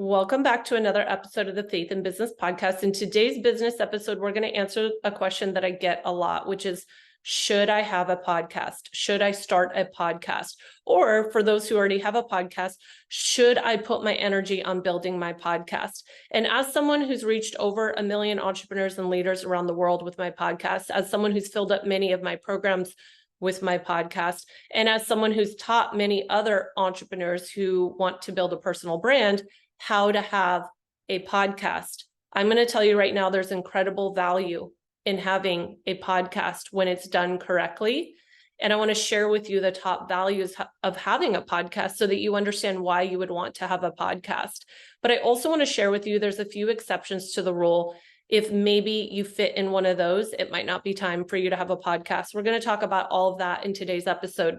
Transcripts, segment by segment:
Welcome back to another episode of the Faith in Business podcast. In today's business episode, we're going to answer a question that I get a lot, which is, should I have a podcast? Should I start a podcast? Or for those who already have a podcast, should I put my energy on building my podcast? And as someone who's reached over 1 million entrepreneurs and leaders around the world with my podcast, as someone who's filled up many of my programs with my podcast, and as someone who's taught many other entrepreneurs who want to build a personal brand how to have a podcast, I'm going to tell you right now, there's incredible value in having a podcast when it's done correctly. And I want to share with you the top values of having a podcast so that you understand why you would want to have a podcast. But I also want to share with you, there's a few exceptions to the rule. If maybe you fit in one of those, it might not be time for you to have a podcast. We're going to talk about all of that in today's episode.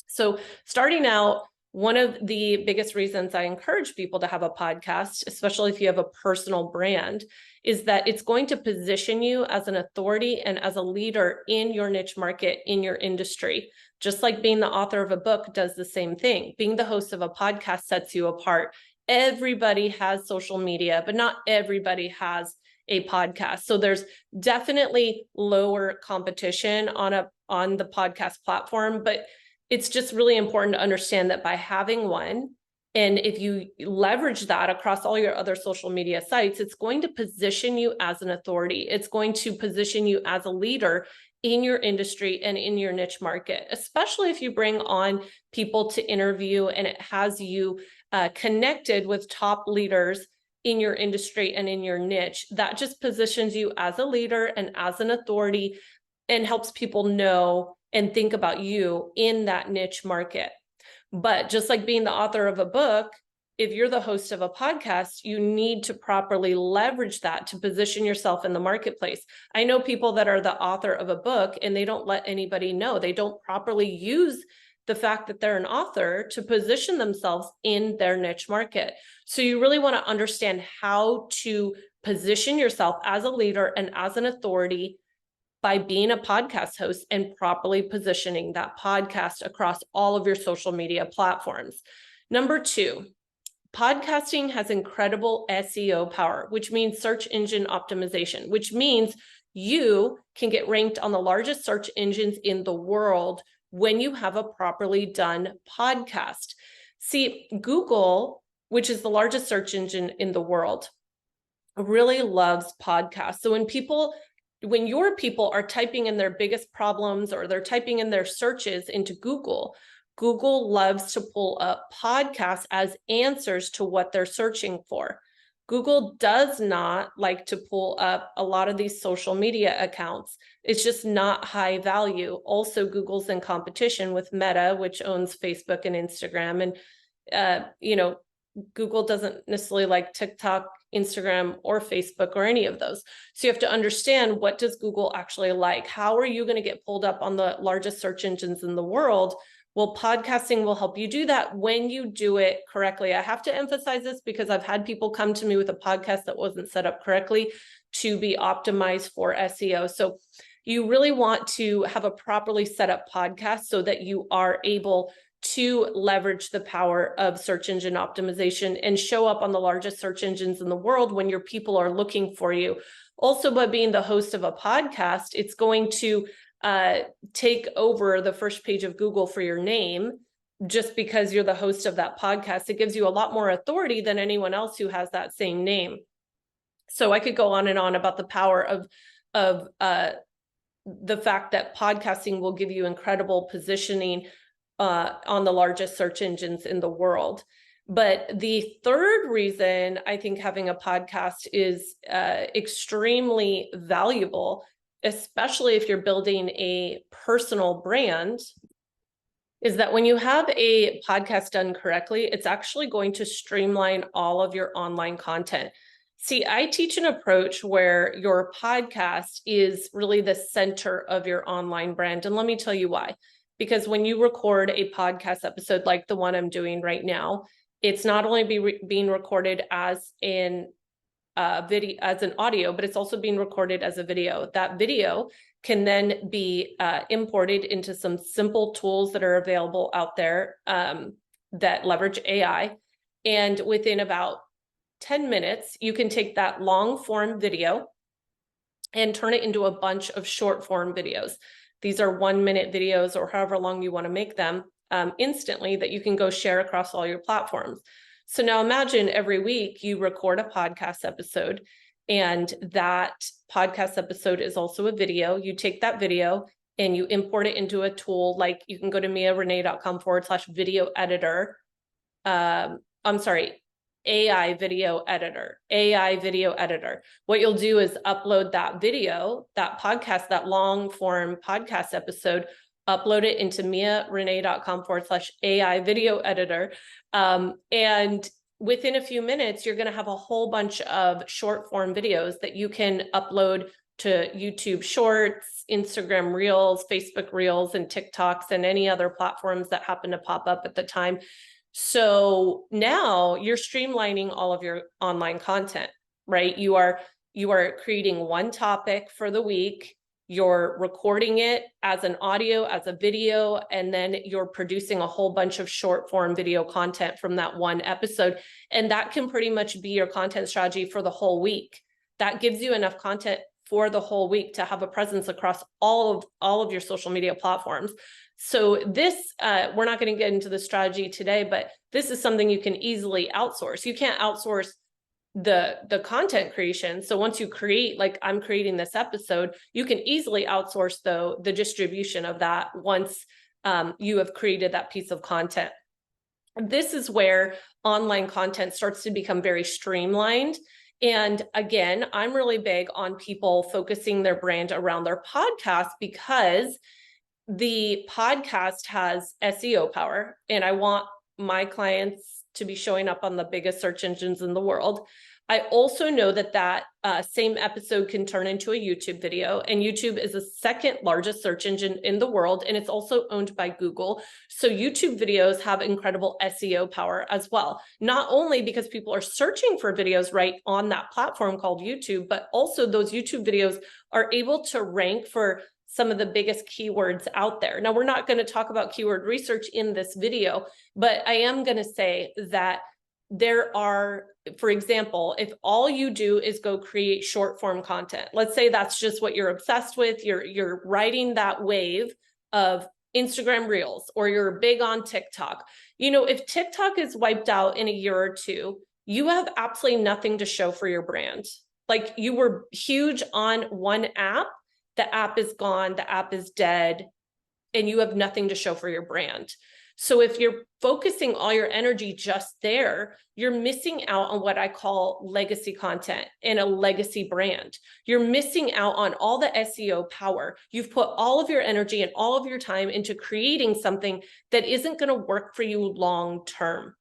So starting out, one of the biggest reasons I encourage people to have a podcast, especially if you have a personal brand, is that it's going to position you as an authority and as a leader in your niche market, in your industry. Just like being the author of a book does the same thing. Being the host of a podcast sets you apart. Everybody has social media, but not everybody has a podcast. So there's definitely lower competition on the podcast platform, but it's just really important to understand that by having one, and if you leverage that across all your other social media sites, it's going to position you as an authority. It's going to position you as a leader in your industry and in your niche market, especially if you bring on people to interview and it has you connected with top leaders in your industry and in your niche. That just positions you as a leader and as an authority and helps people know and think about you in that niche market. But just like being the author of a book, if you're the host of a podcast, you need to properly leverage that to position yourself in the marketplace. I know people that are the author of a book and they don't let anybody know. They don't properly use the fact that they're an author to position themselves in their niche market. So you really want to understand how to position yourself as a leader and as an authority by being a podcast host and properly positioning that podcast across all of your social media platforms. Number 2, podcasting has incredible SEO power, which means search engine optimization, which means you can get ranked on the largest search engines in the world when you have a properly done podcast. See, Google, which is the largest search engine in the world, really loves podcasts. So when your people are typing in their biggest problems or they're typing in their searches into Google, Google loves to pull up podcasts as answers to what they're searching for. Google does not like to pull up a lot of these social media accounts. It's just not high value. Also, Google's in competition with Meta, which owns Facebook and Instagram. And, Google doesn't necessarily like TikTok, Instagram, or Facebook, or any of those. So you have to understand, what does Google actually like? How are you going to get pulled up on the largest search engines in the world? Well, podcasting will help you do that when you do it correctly. I have to emphasize this because I've had people come to me with a podcast that wasn't set up correctly to be optimized for SEO. So you really want to have a properly set up podcast so that you are able to leverage the power of search engine optimization and show up on the largest search engines in the world when your people are looking for you. Also, by being the host of a podcast, it's going to take over the first page of Google for your name. Just because you're the host of that podcast, it gives you a lot more authority than anyone else who has that same name. So I could go on and on about the power of the fact that podcasting will give you incredible positioning on the largest search engines in the world. But the third reason I think having a podcast is extremely valuable, especially if you're building a personal brand, is that when you have a podcast done correctly, it's actually going to streamline all of your online content. See, I teach an approach where your podcast is really the center of your online brand. And let me tell you why. Because when you record a podcast episode like the one I'm doing right now, it's not only being recorded as an audio, but it's also being recorded as a video. That video can then be imported into some simple tools that are available out there that leverage AI. And within about 10 minutes, you can take that long form video and turn it into a bunch of short form videos. These are 1-minute videos or however long you want to make them instantly that you can go share across all your platforms. So now imagine every week you record a podcast episode, and that podcast episode is also a video. You take that video and you import it into a tool, like you can go to miarene.com/video editor. AI video editor. What you'll do is upload that video, that podcast, that long form podcast episode, upload it into miarene.com/AI video editor. And within a few minutes, you're going to have a whole bunch of short form videos that you can upload to YouTube Shorts, Instagram Reels, Facebook Reels, and TikToks, and any other platforms that happen to pop up at the time. So now you're streamlining all of your online content, right? You are creating one topic for the week, you're recording it as an audio, as a video, and then you're producing a whole bunch of short form video content from that one episode. And that can pretty much be your content strategy for the whole week. That gives you enough content for the whole week to have a presence across all of your social media platforms. So this, we're not going to get into the strategy today, but this is something you can easily outsource. You can't outsource the content creation. So once you create, like I'm creating this episode, you can easily outsource though the distribution of that once you have created that piece of content. This is where online content starts to become very streamlined. And again, I'm really big on people focusing their brand around their podcast, because the podcast has SEO power, and I want my clients to be showing up on the biggest search engines in the world. I also know that same episode can turn into a YouTube video, and YouTube is the second largest search engine in the world, and it's also owned by Google. So YouTube videos have incredible SEO power as well, not only because people are searching for videos right on that platform called YouTube, but also those YouTube videos are able to rank for some of the biggest keywords out there. Now, we're not going to talk about keyword research in this video, but I am going to say that there are, for example, if all you do is go create short form content, let's say that's just what you're obsessed with, you're riding that wave of Instagram Reels, or you're big on TikTok. You know, if TikTok is wiped out in a year or two, you have absolutely nothing to show for your brand. Like, you were huge on one app, the app is gone, the app is dead, and you have nothing to show for your brand. So if you're focusing all your energy just there, you're missing out on what I call legacy content and a legacy brand. You're missing out on all the SEO power. You've put all of your energy and all of your time into creating something that isn't going to work for you long term,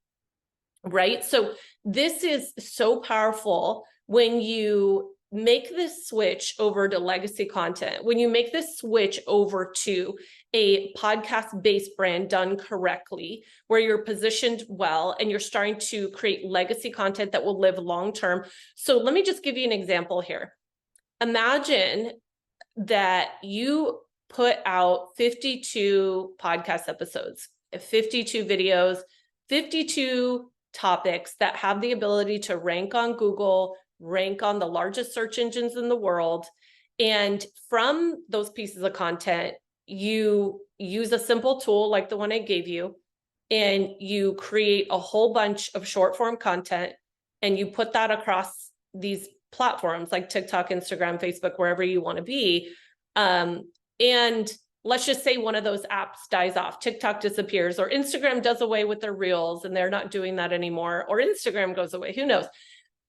right? So this is so powerful when you make this switch over to legacy content, when you make this switch over to a podcast-based brand done correctly, where you're positioned well and you're starting to create legacy content that will live long-term. So let me just give you an example here. Imagine that you put out 52 podcast episodes, 52 videos, 52 topics that have the ability to rank on Google, rank on the largest search engines in the world. And from those pieces of content, you use a simple tool like the one I gave you, and you create a whole bunch of short form content, and you put that across these platforms like TikTok, Instagram, Facebook, wherever you want to be. And let's just say one of those apps dies off, TikTok disappears, or Instagram does away with their reels and they're not doing that anymore, or Instagram goes away, who knows?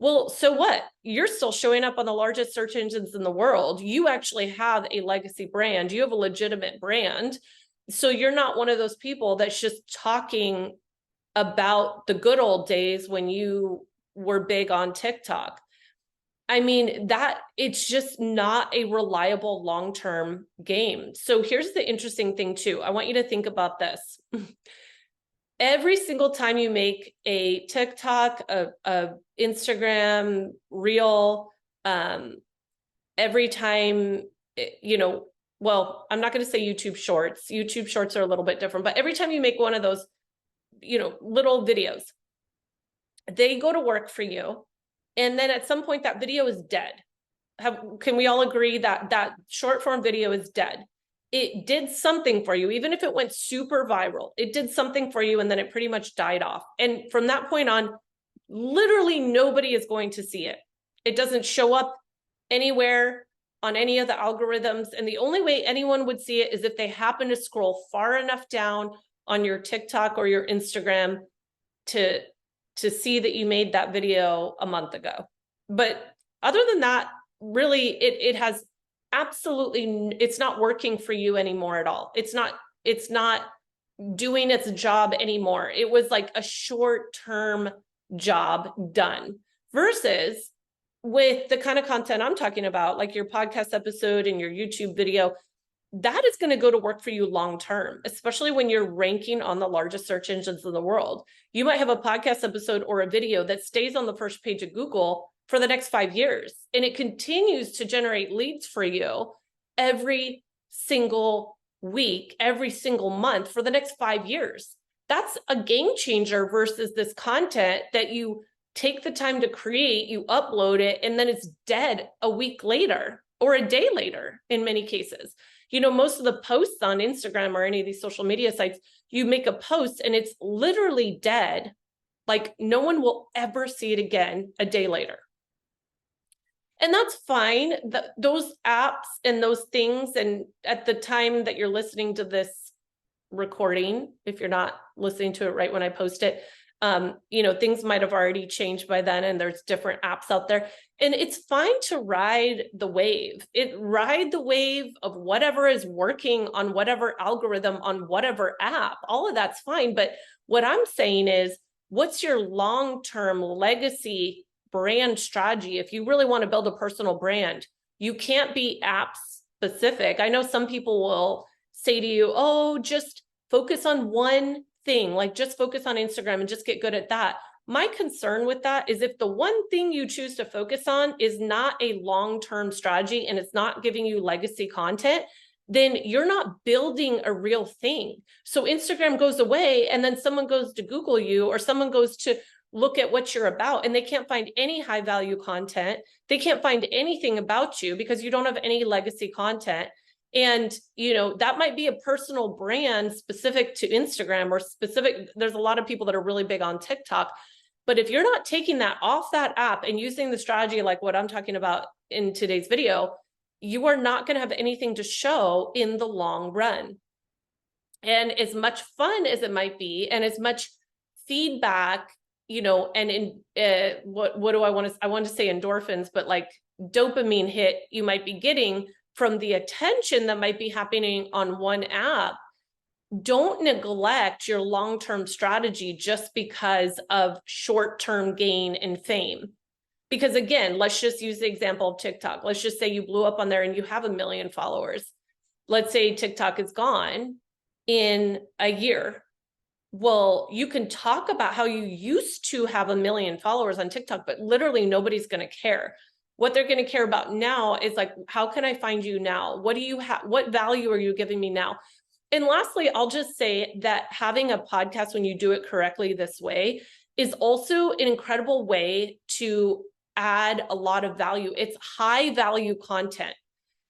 Well, so what? You're still showing up on the largest search engines in the world. You actually have a legacy brand. You have a legitimate brand. So you're not one of those people that's just talking about the good old days when you were big on TikTok. I mean, that it's just not a reliable long-term game. So here's the interesting thing too. I want you to think about this. Every single time you make a TikTok, a Instagram reel, every time, well, I'm not going to say YouTube Shorts. YouTube Shorts are a little bit different, but every time you make one of those, little videos, they go to work for you. And then at some point that video is dead. Can we all agree that that short form video is dead? It did something for you, even if it went super viral, it did something for you and then it pretty much died off. And from that point on, literally nobody is going to see it. It doesn't show up anywhere on any of the algorithms. And the only way anyone would see it is if they happen to scroll far enough down on your TikTok or your Instagram to see that you made that video a month ago. But other than that, really, it has absolutely, it's not working for you anymore at all. It's not doing its job anymore. It was like a short-term job done, versus with the kind of content I'm talking about, like your podcast episode and your YouTube video, that is going to go to work for you long-term, especially when you're ranking on the largest search engines in the world. You might have a podcast episode or a video that stays on the first page of Google for the next 5 years, and it continues to generate leads for you every single week, every single month for the next 5 years. That's a game changer versus this content that you take the time to create, you upload it, and then it's dead a week later or a day later in many cases. You know, most of the posts on Instagram or any of these social media sites, you make a post and it's literally dead. Like no one will ever see it again a day later. And that's fine. Those apps and those things, and at the time that you're listening to this recording, if you're not listening to it right when I post it, you know, things might have already changed by then and there's different apps out there. And it's fine to ride the wave. Ride the wave of whatever is working on whatever algorithm, on whatever app, all of that's fine. But what I'm saying is, what's your long-term legacy brand strategy? If you really want to build a personal brand, you can't be app specific. I know some people will say to you, oh, just focus on one thing, like just focus on Instagram and just get good at that. My concern with that is if the one thing you choose to focus on is not a long-term strategy and it's not giving you legacy content, then you're not building a real thing. So Instagram goes away and then someone goes to Google you, or someone goes to look at what you're about and they can't find any high value content. They can't find anything about you because you don't have any legacy content. And, you know, that might be a personal brand specific to Instagram or specific. There's a lot of people that are really big on TikTok, but if you're not taking that off that app and using the strategy like what I'm talking about in today's video, you are not going to have anything to show in the long run. And as much fun as it might be, and as much feedback, you know, and in what do I want to say endorphins, but like dopamine hit you might be getting from the attention that might be happening on one app, don't neglect your long-term strategy just because of short-term gain and fame. Because again, let's just use the example of TikTok. Let's just say you blew up on there and you have 1 million followers. Let's say TikTok is gone in a year. Well, you can talk about how you used to have 1 million followers on TikTok, but literally nobody's going to care. What they're going to care about now is like, how can I find you now? What do you have? What value are you giving me now? And lastly, I'll just say that having a podcast, when you do it correctly this way, is also an incredible way to add a lot of value. It's high value content.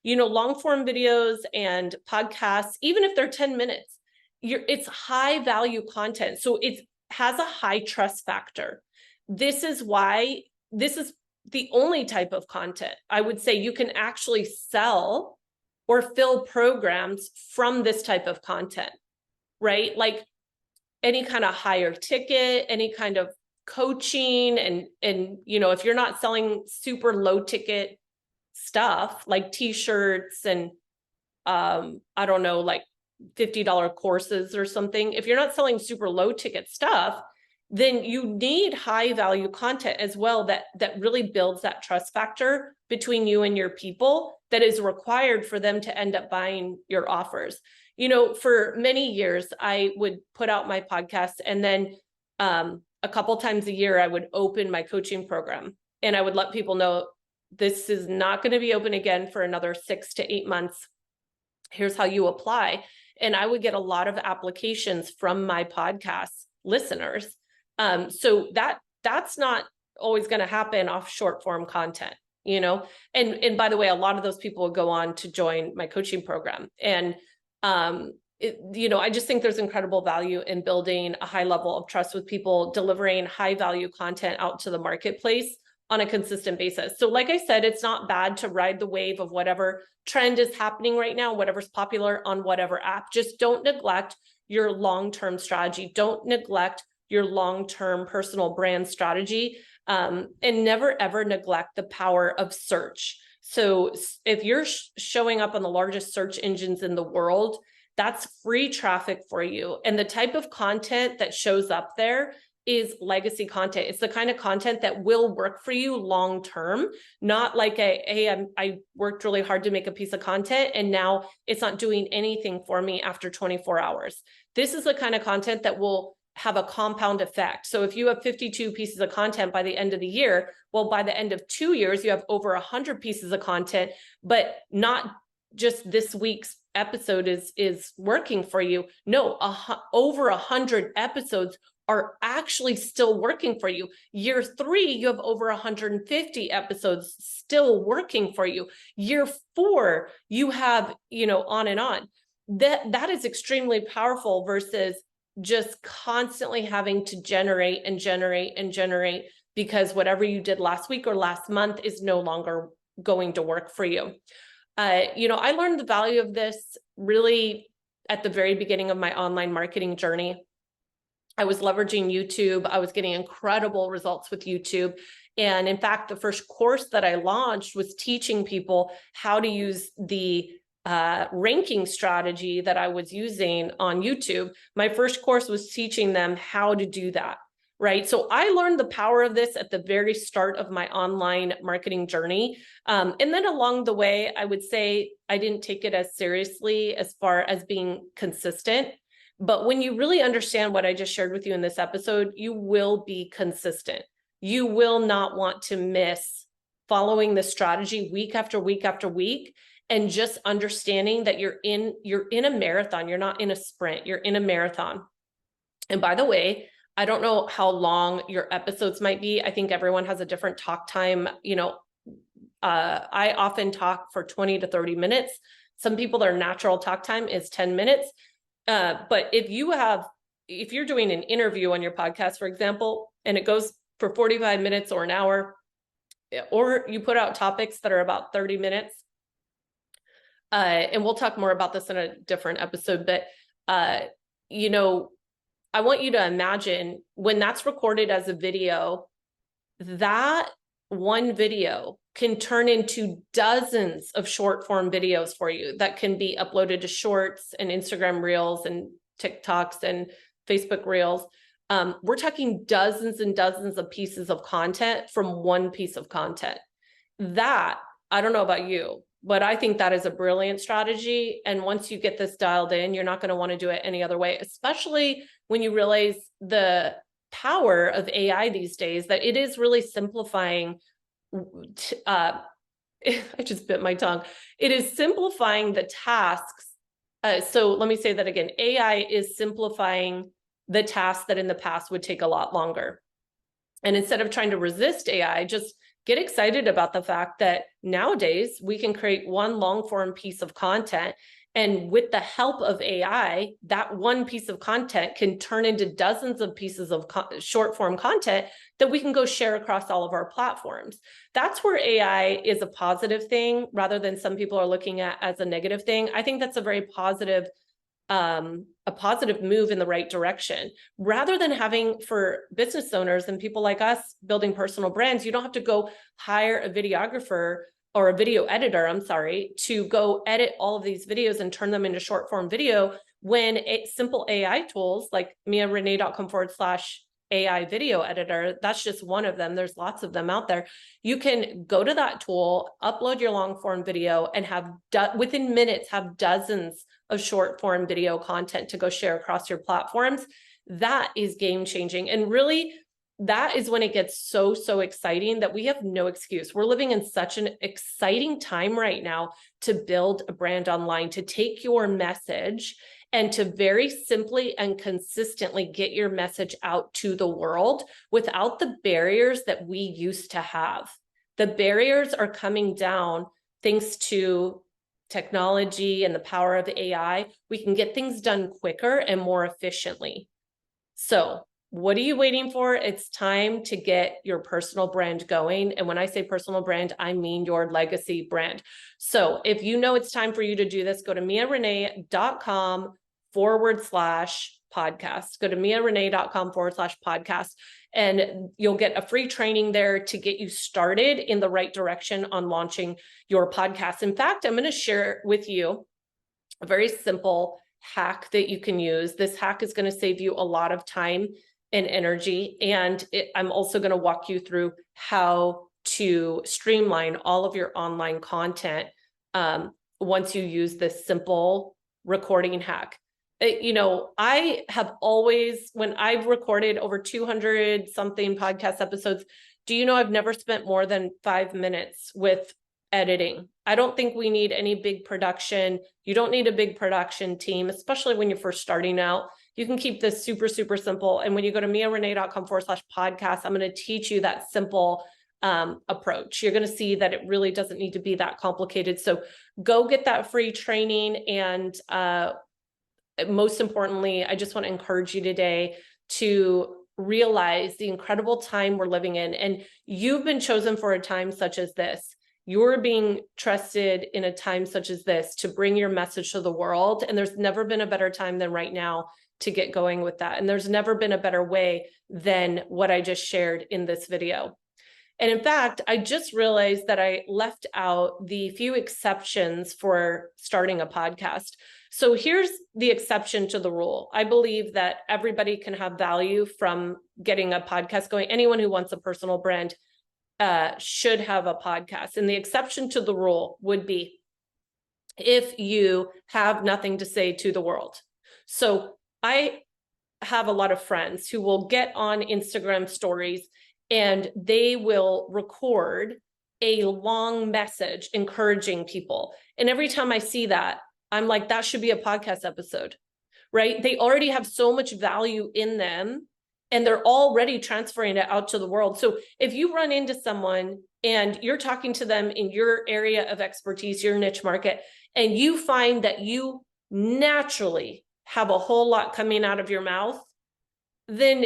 You know, long form videos and podcasts, even if they're 10 minutes, it's high value content. So it has a high trust factor. This is why this is the only type of content I would say you can actually sell or fill programs from this type of content, right? Like any kind of higher ticket, any kind of coaching, and you know, if you're not selling super low ticket stuff like t-shirts and I don't know, like $50 courses or something, if you're not selling super low ticket stuff, then you need high value content as well that really builds that trust factor between you and your people that is required for them to end up buying your offers. You know, for many years, I would put out my podcast, and then a couple times a year, I would open my coaching program and I would let people know this is not going to be open again for another 6 to 8 months. Here's how you apply. And I would get a lot of applications from my podcast listeners. So that's not always going to happen off short form content, you know? And by the way, a lot of those people will go on to join my coaching program. And, I just think there's incredible value in building a high level of trust with people, delivering high value content out to the marketplace on a consistent basis. So like I said, it's not bad to ride the wave of whatever trend is happening right now, whatever's popular on whatever app. Just don't neglect your long-term strategy. Don't neglect your long-term personal brand strategy, and never ever neglect the power of search. So if you're showing up on the largest search engines in the world, that's free traffic for you. And the type of content that shows up there is legacy content. It's the kind of content that will work for you long term, not like I worked really hard to make a piece of content and now it's not doing anything for me after 24 hours. This is the kind of content that will have a compound effect. So if you have 52 pieces of content by the end of the year, well, by the end of 2 years, you have over 100 pieces of content, but not just this week's episode is working for you. No, over 100 episodes are actually still working for you. Year 3, you have over 150 episodes still working for you. Year 4, you have, on and on. That is extremely powerful versus just constantly having to generate and generate and generate because whatever you did last week or last month is no longer going to work for you. I learned the value of this really at the very beginning of my online marketing journey. I was leveraging YouTube. I was getting incredible results with YouTube. And in fact, the first course that I launched was teaching people how to use the ranking strategy that I was using on YouTube. My first course was teaching them how to do that, right? So I learned the power of this at the very start of my online marketing journey. And then along the way, I would say I didn't take it as seriously as far as being consistent. But when you really understand what I just shared with you in this episode, you will be consistent. You will not want to miss following the strategy week after week after week, and just understanding that you're in a marathon. You're not in a sprint, you're in a marathon. And by the way, I don't know how long your episodes might be. I think everyone has a different talk time. I often talk for 20 to 30 minutes. Some people, their natural talk time is 10 minutes. But if you're doing an interview on your podcast, for example, and it goes for 45 minutes or an hour, or you put out topics that are about 30 minutes, and we'll talk more about this in a different episode, but, I want you to imagine when that's recorded as a video, that one video can turn into dozens of short form videos for you that can be uploaded to Shorts and Instagram Reels and TikToks and Facebook Reels. We're talking dozens and dozens of pieces of content from one piece of content. That, I don't know about you, but I think that is a brilliant strategy. And once you get this dialed in, you're not going to want to do it any other way, especially when you realize the power of AI these days, that it is really simplifying. I just bit my tongue. It is simplifying the tasks. So let me say that again. AI is simplifying the tasks that in the past would take a lot longer. And instead of trying to resist AI, just get excited about the fact that nowadays we can create one long form piece of content. And with the help of AI, that one piece of content can turn into dozens of pieces of short form content that we can go share across all of our platforms. That's where AI is a positive thing rather than some people are looking at as a negative thing. I think that's a very positive move in the right direction. Rather than having, for business owners and people like us building personal brands, you don't have to go hire a videographer or a video editor, to go edit all of these videos and turn them into short form video, when simple AI tools like miarene.com/AI video editor, that's just one of them. There's lots of them out there. You can go to that tool, upload your long form video, and have within minutes have dozens of short form video content to go share across your platforms. That is game changing. And really, that is when it gets so exciting that we have no excuse. We're living in such an exciting time right now to build a brand online, to take your message and to very simply and consistently get your message out to the world without the barriers that we used to have. The barriers are coming down thanks to technology and the power of AI. We can get things done quicker and more efficiently. So what are you waiting for? It's time to get your personal brand going. And when I say personal brand, I mean your legacy brand. So if you know it's time for you to do this, go to miarene.com/podcast. Go to miarene.com/podcast, and you'll get a free training there to get you started in the right direction on launching your podcast. In fact, I'm going to share with you a very simple hack that you can use. This hack is going to save you a lot of time and energy. And I'm also going to walk you through how to streamline all of your online content once you use this simple recording hack. I have always, when I've recorded over 200 something podcast episodes, do you know I've never spent more than 5 minutes with editing? I don't think we need any big production. You don't need a big production team, especially when you're first starting out. You can keep this super, super simple. And when you go to miarene.com/podcast, I'm going to teach you that simple approach. You're going to see that it really doesn't need to be that complicated. So go get that free training. And most importantly, I just want to encourage you today to realize the incredible time we're living in. And you've been chosen for a time such as this. You're being trusted in a time such as this to bring your message to the world. And there's never been a better time than right now to get going with that. And there's never been a better way than what I just shared in this video. And in fact, I just realized that I left out the few exceptions for starting a podcast. So here's the exception to the rule. I believe that everybody can have value from getting a podcast going. Anyone who wants a personal brand should have a podcast. And the exception to the rule would be if you have nothing to say to the world. So I have a lot of friends who will get on Instagram stories and they will record a long message encouraging people. And every time I see that, I'm like, that should be a podcast episode, right? They already have so much value in them and they're already transferring it out to the world. So if you run into someone and you're talking to them in your area of expertise, your niche market, and you find that you naturally have a whole lot coming out of your mouth, then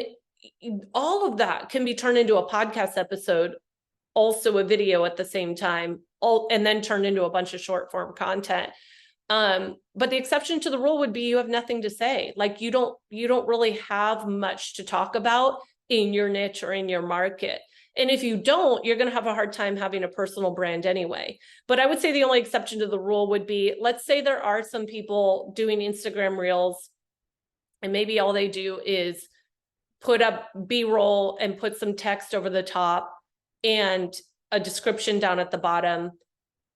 all of that can be turned into a podcast episode, also a video at the same time, and then turned into a bunch of short form content. But the exception to the rule would be you have nothing to say. Like you don't really have much to talk about in your niche or in your market. And if you don't, you're going to have a hard time having a personal brand anyway. But I would say the only exception to the rule would be, let's say there are some people doing Instagram Reels and maybe all they do is put up B-roll and put some text over the top and a description down at the bottom,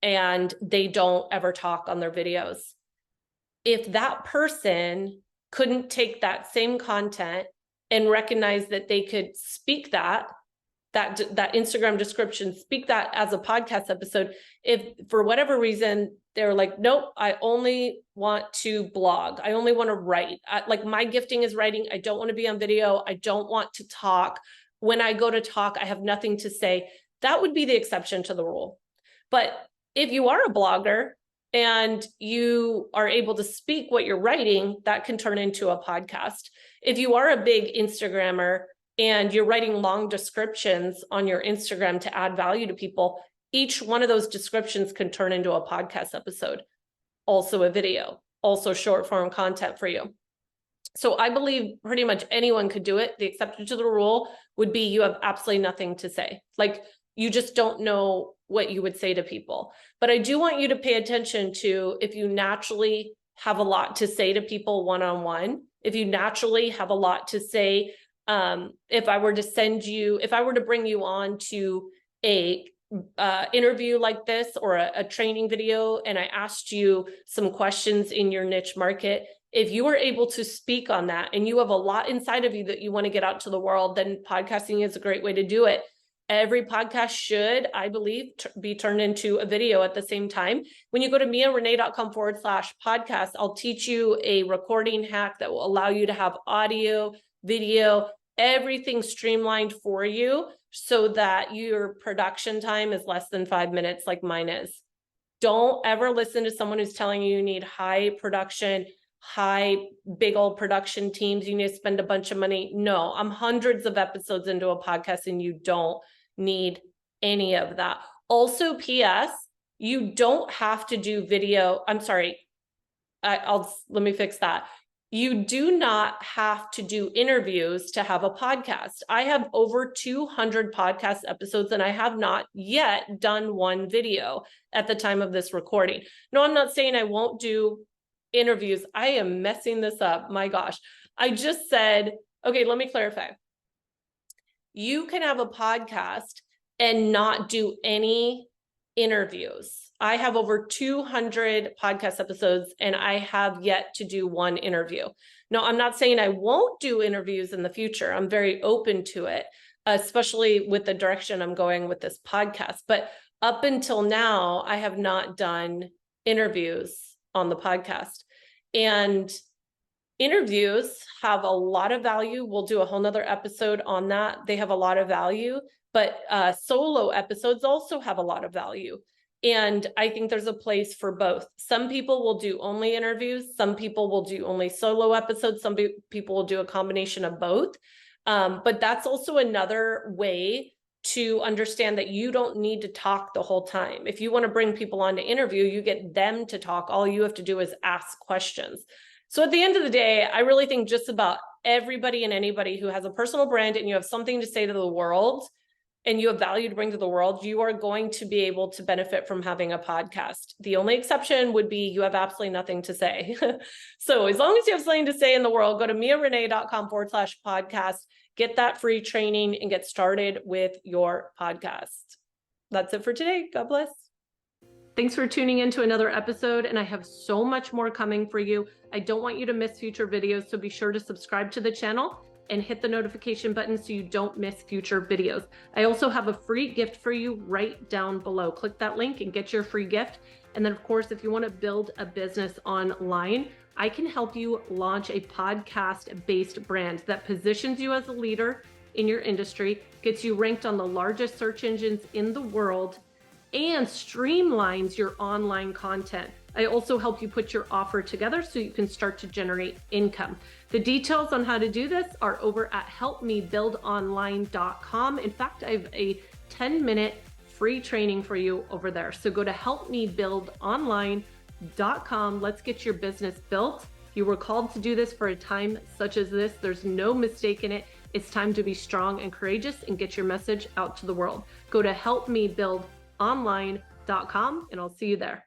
and they don't ever talk on their videos. If that person couldn't take that same content and recognize that they could speak that Instagram description, speak that as a podcast episode, if for whatever reason they're like, nope, I only want to blog, I only want to write, like my gifting is writing, I don't want to be on video, I don't want to talk, when I go to talk I have nothing to say, that would be the exception to the rule. But if you are a blogger and you are able to speak what you're writing, that can turn into a podcast. If you are a big Instagrammer and you're writing long descriptions on your Instagram to add value to people, each one of those descriptions can turn into a podcast episode, also a video, also short form content for you. So I believe pretty much anyone could do it. The exception to the rule would be you have absolutely nothing to say. Like you just don't know what you would say to people. But I do want you to pay attention to if you naturally have a lot to say to people one-on-one, if you naturally have a lot to say, if I were to bring you on to a interview like this or a training video, and I asked you some questions in your niche market, if you are able to speak on that and you have a lot inside of you that you want to get out to the world, then podcasting is a great way to do it. Every podcast should, I believe, be turned into a video at the same time. When you go to miarene.com/podcast, I'll teach you a recording hack that will allow you to have audio, video, everything streamlined for you so that your production time is less than 5 minutes like mine is. Don't ever listen to someone who's telling you need high production, big old production teams. You need to spend a bunch of money. No, I'm hundreds of episodes into a podcast and you don't need any of that. Also, PS, you don't have to do video. I'm sorry. Let me fix that. You do not have to do interviews to have a podcast. I have over 200 podcast episodes and I have not yet done one video at the time of this recording. No, I'm not saying I won't do interviews. I am messing this up. My gosh. I just said, okay, let me clarify. You can have a podcast and not do any interviews. I have over 200 podcast episodes and I have yet to do one interview. No, I'm not saying I won't do interviews in the future. I'm very open to it, especially with the direction I'm going with this podcast. But up until now, I have not done interviews on the podcast. And interviews have a lot of value. We'll do a whole nother episode on that. They have a lot of value, but solo episodes also have a lot of value. And I think there's a place for both. Some people will do only interviews. Some people will do only solo episodes. Some people will do a combination of both. But that's also another way to understand that you don't need to talk the whole time. If you want to bring people on to interview, you get them to talk. All you have to do is ask questions. So at the end of the day, I really think just about everybody and anybody who has a personal brand and you have something to say to the world and you have value to bring to the world, you are going to be able to benefit from having a podcast. The only exception would be you have absolutely nothing to say. So as long as you have something to say in the world, go to miarene.com/podcast, get that free training and get started with your podcast. That's it for today. God bless. Thanks for tuning into another episode, and I have so much more coming for you. I don't want you to miss future videos, so be sure to subscribe to the channel and hit the notification button so you don't miss future videos. I also have a free gift for you right down below. Click that link and get your free gift. And then of course, if you want to build a business online, I can help you launch a podcast-based brand that positions you as a leader in your industry, gets you ranked on the largest search engines in the world, and streamlines your online content. I also help you put your offer together so you can start to generate income. The details on how to do this are over at helpmebuildonline.com. In fact, I have a 10-minute free training for you over there. So go to helpmebuildonline.com. Let's get your business built. You were called to do this for a time such as this. There's no mistake in it. It's time to be strong and courageous and get your message out to the world. Go to helpmebuildonline.com and I'll see you there.